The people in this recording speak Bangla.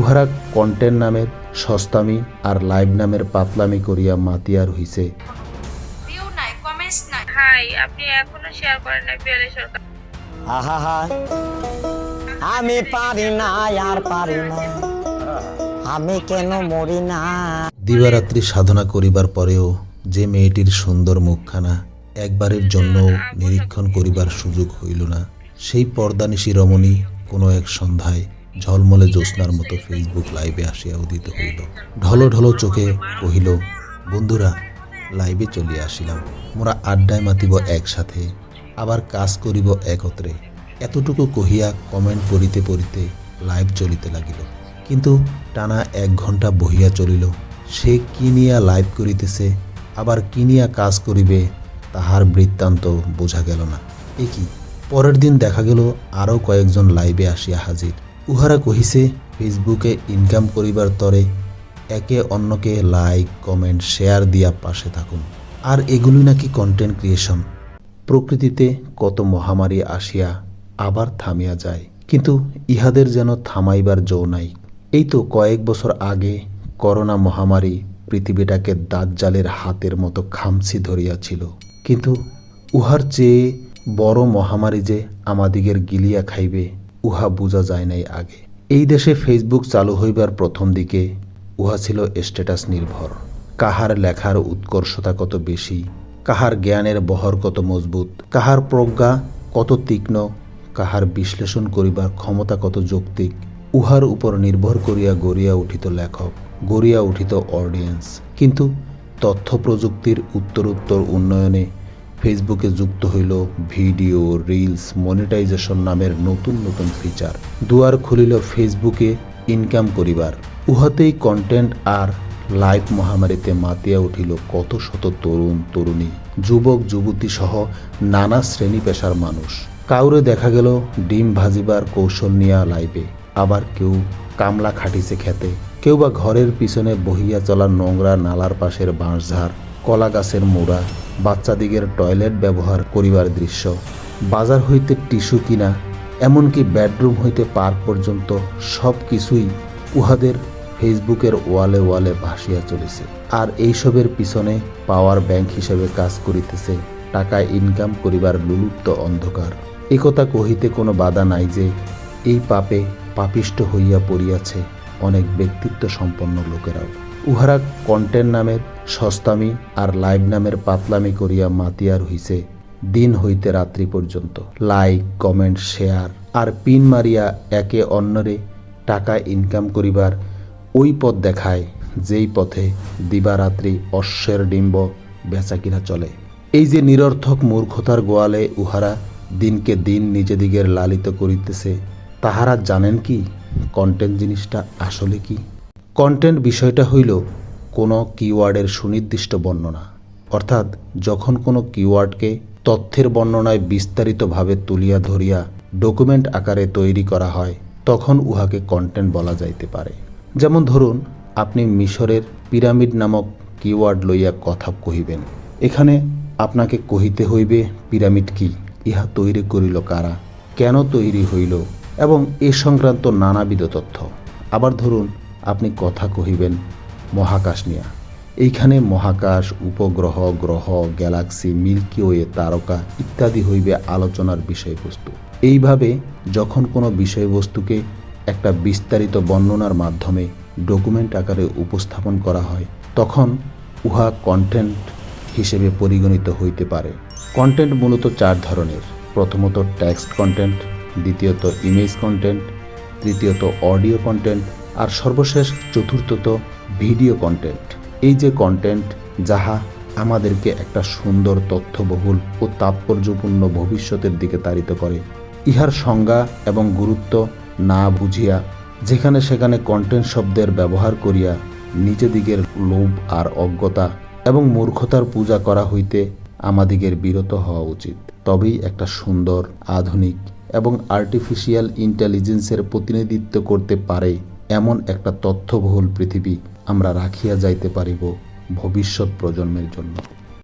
উহারা কন্টেন্ট নামের সস্তামি আর লাইভ নামের পাতলামি করিয়া মাতিয়ার হইছে। ভিউ নাই, কমেন্টস নাই। হাই, আপনি এখনো শেয়ার করেন না পিয়ালি সরকার। আহা আমি পারি না, আর পারি না, আমি কেন মরি না। দিবারাত্রি সাধনা করিবার পরেও যে মেয়েটির সুন্দর মুখখানা একবারের জন্য নিরীক্ষণ করিবার সুযোগ হইল না, সেই পর্দানিশী রমণী কোনো এক সন্ধ্যায় ঝলমলে জ্যোৎস্নার মতো ফেসবুক লাইভে আসিয়া উদিত হইল। ঢলো ঢলো চোখে কহিল, বন্ধুরা, লাইভে চলিয়া আসিলাম, মোরা আড্ডায় মাতিব একসাথে, আবার কাজ করিব একত্রে। এতটুকু কহিয়া কমেন্ট পড়িতে পড়িতে লাইভ চলিতে লাগিল। কিন্তু টানা 1 ঘণ্টা বহিয়া চলিল। সে কি নিয়া লাইভ করিতেছে, আবার কি নিয়া কাজ করিবে, তাহার বৃত্তান্ত বোঝা গেল না। কি পরের দিন দেখা গেল আরও কয়েকজন লাইভে আসিয়া হাজির। উহারা কহিছে ফেসবুকে ইনকাম করিবার তরে একে অন্যকে লাইক, কমেন্ট, শেয়ার দিয়া পাশে থাকুন। আর এগুলি নাকি কন্টেন্ট ক্রিয়েশন। প্রকৃতিতে কত মহামারী আসিয়া আবার থামিয়া যায়, কিন্তু ইহাদের যেন থামাইবার জো নাই। এই তো কয়েক বছর আগে করোনা মহামারী পৃথিবীটাকে দাজ্জালের হাতের মতো খামছি ধরিয়াছিল, কিন্তু উহার চেয়ে বড় মহামারী যে আমাদিগের গিলিয়া খাইবে উহা বোঝা যায় নাই আগে। এই দেশে ফেসবুক চালু হইবার প্রথম দিকে উহা ছিল স্ট্যাটাস নির্ভর। কাহার লেখার উৎকর্ষতা কত বেশি, কাহার জ্ঞানের বহর কত মজবুত, কাহার প্রজ্ঞা কত তীক্ষ্ণ, কাহার বিশ্লেষণ করিবার ক্ষমতা কত যৌক্তিক, উহার উপর নির্ভর করিয়া গড়িয়া উঠিত লেখক, গড়িয়া উঠিত অডিয়েন্স। কিন্তু তথ্য প্রযুক্তির উত্তরোত্তর উন্নয়নে ফেসবুকে যুক্ত হইল ভিডিও, রিলস, মনিটাইজেশন নামের নতুন নতুন ফিচার। দুয়ার খুলিল ফেসবুকে ইনকাম করিবার। উহাতেই কন্টেন্ট আর লাইভ মহামারীতে মাতিয়া উঠিল কত শত তরুণ তরুণী, যুবক যুবতী সহ নানা শ্রেণী পেশার মানুষ। কাউরে দেখা গেল ডিম ভাজিবার কৌশল নিয়া লাইভে, আবার কেউ কামলা খাটিছে খেতে, কেউ বা ঘরের পিছনে বহিয়া চলা নোংরা নালার পাশের বাঁশঝাড়, কলা গাছের মোড়া, বাচ্চাদিগের টয়লেট ব্যবহার করিবার দৃশ্য, বাজার হইতে টিস্যু কিনা, এমনকি বেডরুম হইতে পার্ক পর্যন্ত সব কিছুই উহাদের ফেসবুকের ওয়ালে ওয়ালে ভাসিয়া চলেছে। আর এইসবের পিছনে পাওয়ার ব্যাংক হিসেবে কাজ করিতেছে টাকা ইনকাম করিবার লুলুপ্ত অন্ধকার। একথা কহিতে কোনো বাধা নাই যে এই পাপে পাপিষ্ট হইয়া পড়িয়াছে অনেক ব্যক্তিত্ব সম্পন্ন লোকেরাও। উহারা কন্টেন্ট নামের সস্তামি আর লাইভ নামের পাতলামি করিয়া মাতিয়ার হইছে দিন হইতে রাত্রি পর্যন্ত। লাইক, কমেন্ট, শেয়ার আর পিন মারিয়া একে অন্যরে টাকা ইনকাম করিবার ওই পথ দেখায় যেই পথে দিবারাত্রি অশ্বের ডিম্ব বেচাকিনা চলে। এই যে নিরর্থক মূর্খতার গোয়ালে উহারা দিনকে দিন নিজেদিগের লালিত করিতেছে, তাহারা জানেন কি কন্টেন্ট জিনিসটা আসলে কি? কন্টেন্ট বিষয়টা হইল কোনো কিওয়ার্ডের সুনির্দিষ্ট বর্ণনা। অর্থাৎ যখন কোনো কিওয়ার্ডকে তথ্যের বর্ণনায় বিস্তারিতভাবে তুলিয়া ধরিয়া ডকুমেন্ট আকারে তৈরি করা হয়, তখন উহাকে কন্টেন্ট বলা যাইতে পারে। যেমন ধরুন, আপনি মিশরের পিরামিড নামক কিওয়ার্ড লইয়া কথা কহিবেন। এখানে আপনাকে কহিতে হইবে পিরামিড কি, ইহা তৈরি করিল কারা, কেন তৈরি হইল এবং এ সংক্রান্ত নানাবিধ তথ্য। আবার ধরুন, আপনি কথা কহিবেন মহাকাশ নিয়া। এইখানে মহাকাশ, উপগ্রহ, গ্রহ, গ্যালাক্সি, মিল্কি ওয়ে, তারকা ইত্যাদি হইবে আলোচনার বিষয়বস্তু। এইভাবে যখন কোনো বিষয়বস্তুকে একটা বিস্তারিত বর্ণনার মাধ্যমে ডকুমেন্ট আকারে উপস্থাপন করা হয়, তখন উহা কন্টেন্ট হিসেবে পরিগণিত হইতে পারে। কন্টেন্ট মূলত 4 ধরনের। প্রথমত টেক্সট কন্টেন্ট, দ্বিতীয়ত ইমেজ কন্টেন্ট, তৃতীয়ত অডিও কন্টেন্ট আর সর্বশেষ চতুর্থত ভিডিও কন্টেন্ট। এই যে কন্টেন্ট, যাহা আমাদেরকে একটা সুন্দর, তথ্যবহুল ও তাৎপর্যপূর্ণ ভবিষ্যতের দিকে তাড়িত করে, ইহার সংজ্ঞা এবং গুরুত্ব না বুঝিয়া যেখানে সেখানে কন্টেন্ট শব্দের ব্যবহার করিয়া নিজেদিগের লোভ আর অজ্ঞতা এবং মূর্খতার পূজা করা হইতে আমাদিগের বিরত হওয়া উচিত। তবেই একটা সুন্দর, আধুনিক এবং আর্টিফিশিয়াল ইন্টেলিজেন্সের প্রতিনিধিত্ব করতে পারে এমন একটা তথ্যবহুল পৃথিবী আমরা রাখিয়া যাইতে পারিব ভবিষ্যৎ প্রজন্মের জন্য।